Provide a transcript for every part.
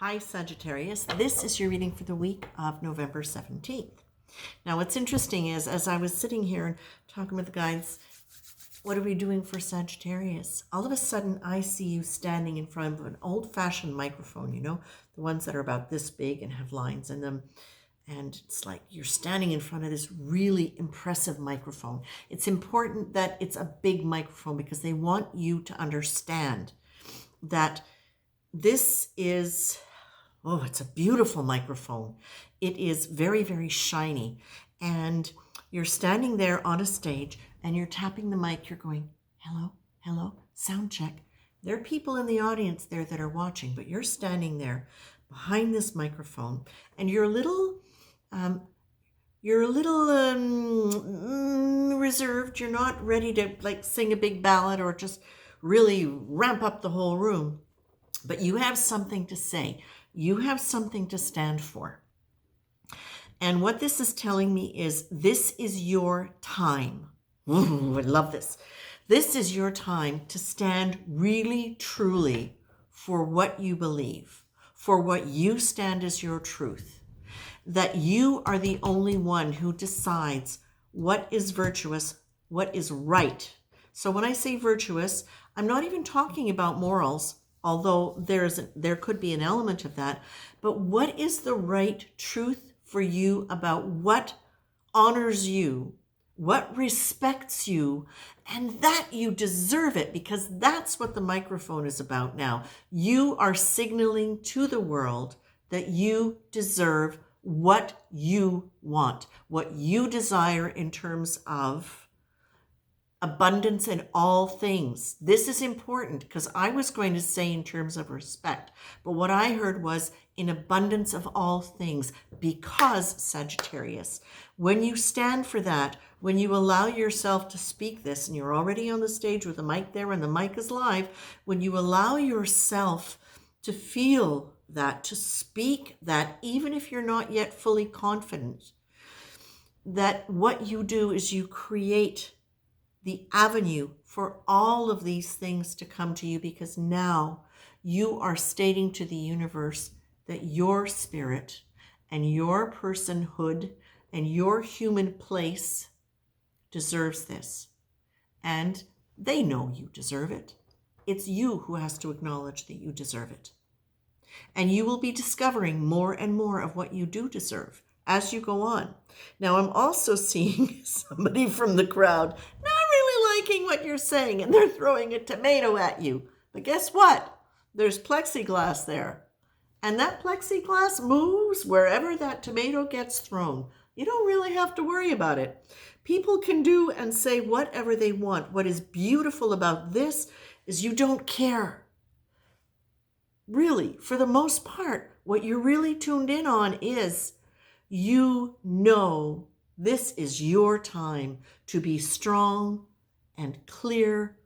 Hi, Sagittarius. This is your reading for the week of November 17th. Now, what's interesting is, as I was sitting here and talking with the guides, what are we doing for Sagittarius? All of a sudden, I see you standing in front of an old-fashioned microphone, you know, the ones that are about this big and have lines in them. And it's like you're standing in front of this really impressive microphone. It's important that it's a big microphone because they want you to understand that this is... Oh, it's a beautiful microphone. It is very, very shiny. And you're standing there on a stage and you're tapping the mic. You're going, hello, hello, sound check. There are people in the audience there that are watching, but you're standing there behind this microphone and you're a little reserved. You're not ready to like sing a big ballad or just really ramp up the whole room, but you have something to say. You have something to stand for. And what this is telling me is this is your time. Ooh, I love this. This is your time to stand really, truly for what you believe, for what you stand as your truth, that you are the only one who decides what is virtuous, what is right. So when I say virtuous, I'm not even talking about morals, although there could be an element of that. But what is the right truth for you about what honors you, what respects you, and that you deserve it, because that's what the microphone is about now. You are signaling to the world that you deserve what you want, what you desire in terms of abundance in all things. This is important because I was going to say in terms of respect, but what I heard was in abundance of all things, because Sagittarius, when you stand for that, when you allow yourself to speak this, and you're already on the stage with the mic there and the mic is live, when you allow yourself to feel that, to speak that, even if you're not yet fully confident, that what you do is you create the avenue for all of these things to come to you, because now you are stating to the universe that your spirit and your personhood and your human place deserves this. And they know you deserve it. It's you who has to acknowledge that you deserve it. And you will be discovering more and more of what you do deserve as you go on. Now, I'm also seeing somebody from the crowd not really liking what you're saying, and they're throwing a tomato at you. But guess what? There's plexiglass there. And that plexiglass moves wherever that tomato gets thrown. You don't really have to worry about it. People can do and say whatever they want. What is beautiful about this is you don't care. Really, for the most part, what you're really tuned in on is you know this is your time to be strong and clear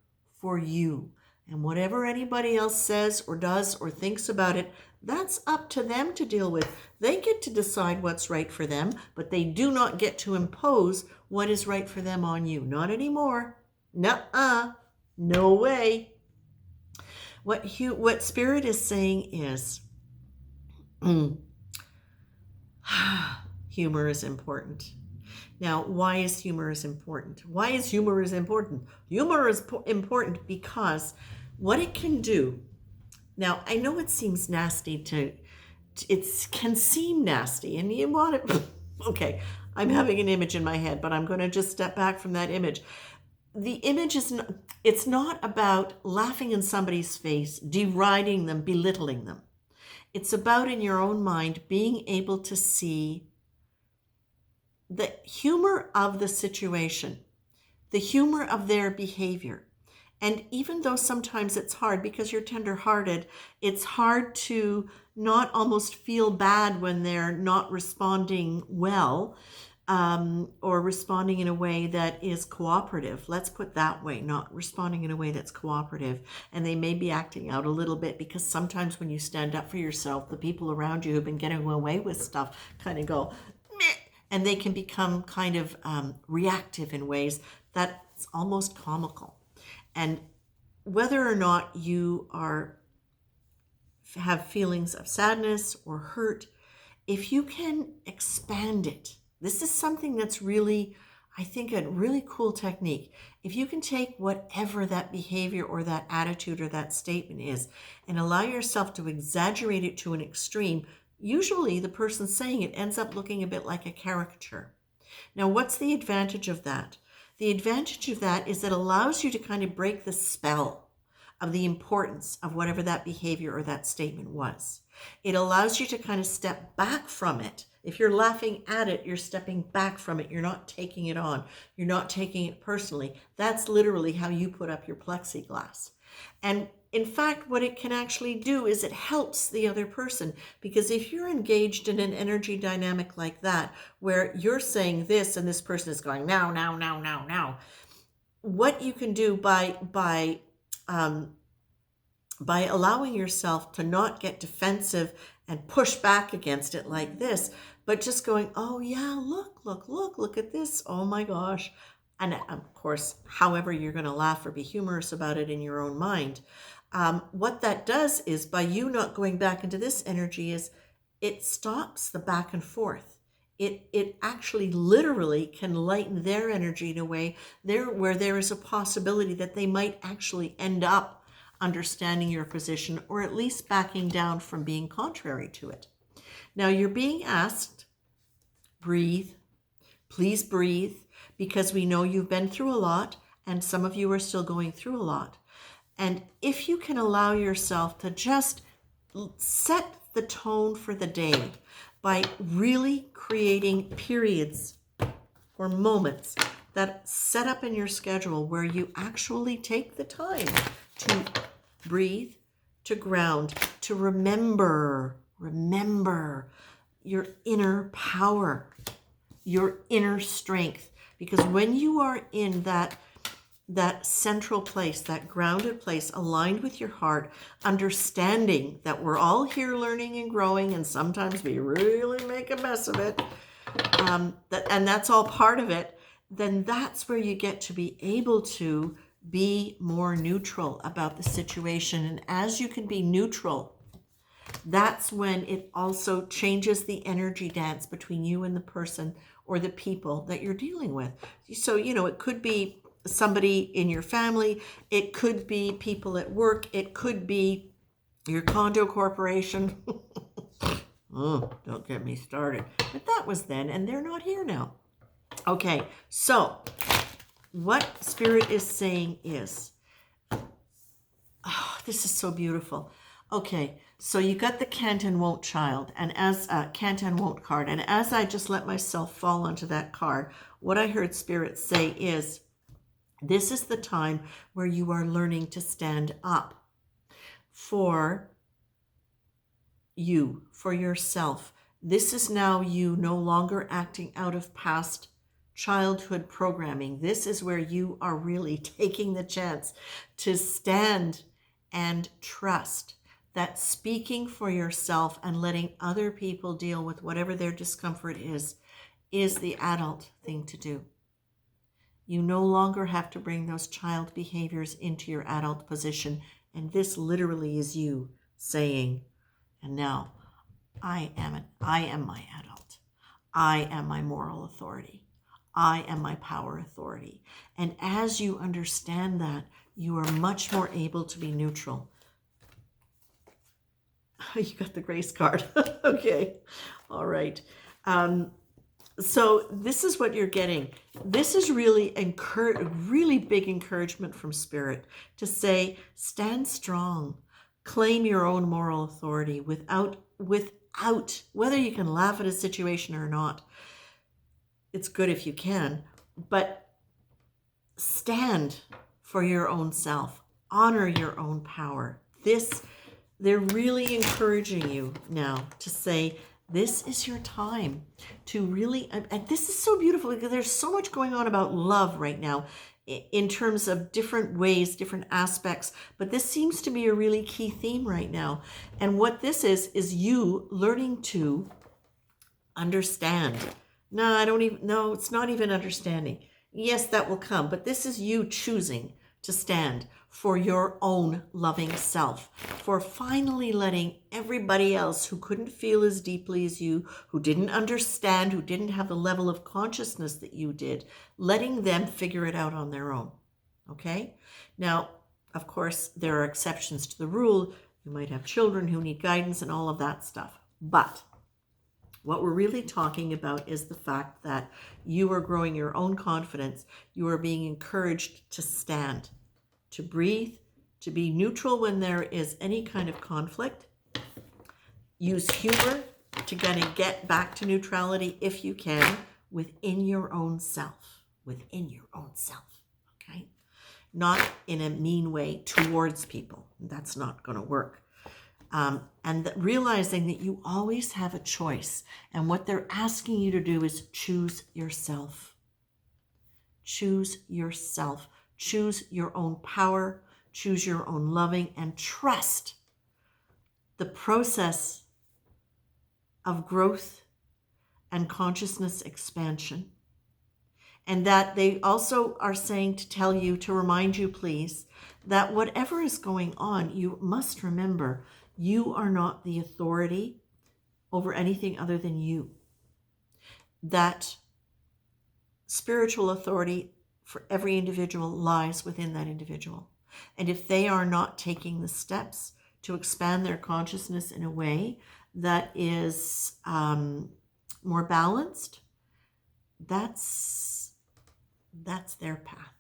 for you. And whatever anybody else says or does or thinks about it, that's up to them to deal with. They get to decide what's right for them, but they do not get to impose what is right for them on you. Not anymore. Nuh-uh. No way. What Spirit is saying is humor is important. Now, why is humor important? Why is humor important? Humor is important because what it can do. Now, I know it seems nasty it can seem nasty, and you want it. Okay, I'm having an image in my head, but I'm going to just step back from that image. The image it's not about laughing in somebody's face, deriding them, belittling them. It's about, in your own mind, being able to see the humor of the situation, the humor of their behavior. And even though sometimes it's hard because you're tender-hearted, it's hard to not almost feel bad when they're not responding well, or responding in a way that is cooperative. Let's put that way, not responding in a way that's cooperative. And they may be acting out a little bit, because sometimes when you stand up for yourself, the people around you who've been getting away with stuff kind of go, meh, and they can become kind of reactive in ways that's almost comical. And whether or not you are have feelings of sadness or hurt, if you can expand it, this is something that's really, I think, a really cool technique. If you can take whatever that behavior or that attitude or that statement is and allow yourself to exaggerate it to an extreme, usually the person saying it ends up looking a bit like a caricature. Now, what's the advantage of that? The advantage of that is it allows you to kind of break the spell of the importance of whatever that behavior or that statement was. It allows you to kind of step back from it. If you're laughing at it, you're stepping back from it. You're not taking it on. You're not taking it personally. That's literally how you put up your plexiglass. And in fact, what it can actually do is it helps the other person, because if you're engaged in an energy dynamic like that, where you're saying this and this person is going now, now, now, now, now, what you can do by allowing yourself to not get defensive and push back against it like this, but just going, oh yeah, look at this. Oh my gosh. And of course, however you're going to laugh or be humorous about it in your own mind. What that does is, by you not going back into this energy, is it stops the back and forth. It actually literally can lighten their energy in a way where there is a possibility that they might actually end up understanding your position, or at least backing down from being contrary to it. Now you're being asked, breathe, please breathe, because we know you've been through a lot and some of you are still going through a lot. And if you can allow yourself to just set the tone for the day by really creating periods or moments that set up in your schedule where you actually take the time to breathe, to ground, to remember your inner power, your inner strength. Because when you are in that central place, that grounded place, aligned with your heart, understanding that we're all here learning and growing, and sometimes we really make a mess of it, and that's all part of it, then that's where you get to be able to be more neutral about the situation. And as you can be neutral, that's when it also changes the energy dance between you and the person or the people that you're dealing with. So, it could be somebody in your family, it could be people at work, it could be your condo corporation. Oh, don't get me started. But that was then, and they're not here now. Okay, so what Spirit is saying is, oh, this is so beautiful. Okay, so you got the can't and won't child, and as can't and won't card, and as I just let myself fall onto that card, what I heard Spirit say is, this is the time where you are learning to stand up for you, for yourself. This is now you no longer acting out of past childhood programming. This is where you are really taking the chance to stand and trust that speaking for yourself and letting other people deal with whatever their discomfort is the adult thing to do. You no longer have to bring those child behaviors into your adult position. And this literally is you saying, and now I am my adult. I am my moral authority. I am my power authority. And as you understand that, you are much more able to be neutral. You got the grace card. Okay. All right. So this is what you're getting. This is really really big encouragement from Spirit to say, stand strong, claim your own moral authority without, whether you can laugh at a situation or not. It's good if you can, but stand for your own self, honor your own power. They're really encouraging you now to say, this is your time to really, and this is so beautiful because there's so much going on about love right now in terms of different ways, different aspects, but this seems to be a really key theme right now. And what this is you learning to understand. No, it's not even understanding. Yes, that will come, but this is you choosing to stand for your own loving self, for finally letting everybody else who couldn't feel as deeply as you, who didn't understand, who didn't have the level of consciousness that you did, letting them figure it out on their own. Okay? Now, of course, there are exceptions to the rule. You might have children who need guidance and all of that stuff. But what we're really talking about is the fact that you are growing your own confidence. You are being encouraged to stand, to breathe, to be neutral when there is any kind of conflict. Use humor to kind of get back to neutrality if you can within your own self. Within your own self, okay? Not in a mean way towards people. That's not going to work. And realizing that you always have a choice. And what they're asking you to do is choose yourself. Choose yourself. Choose your own power. Choose your own loving, and trust the process of growth and consciousness expansion. And that they also are saying to tell you, to remind you, please, that whatever is going on, you must remember you are not the authority over anything other than you. That spiritual authority for every individual lies within that individual. And if they are not taking the steps to expand their consciousness in a way that is more balanced, that's their path,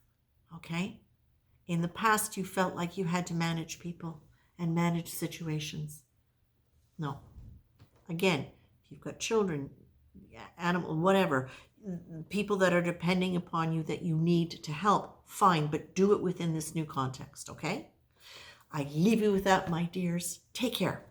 okay? In the past, you felt like you had to manage people and manage situations. No. Again, if you've got children, animal, whatever, people that are depending upon you that you need to help, fine, but do it within this new context, okay? I leave you with that, my dears. Take care.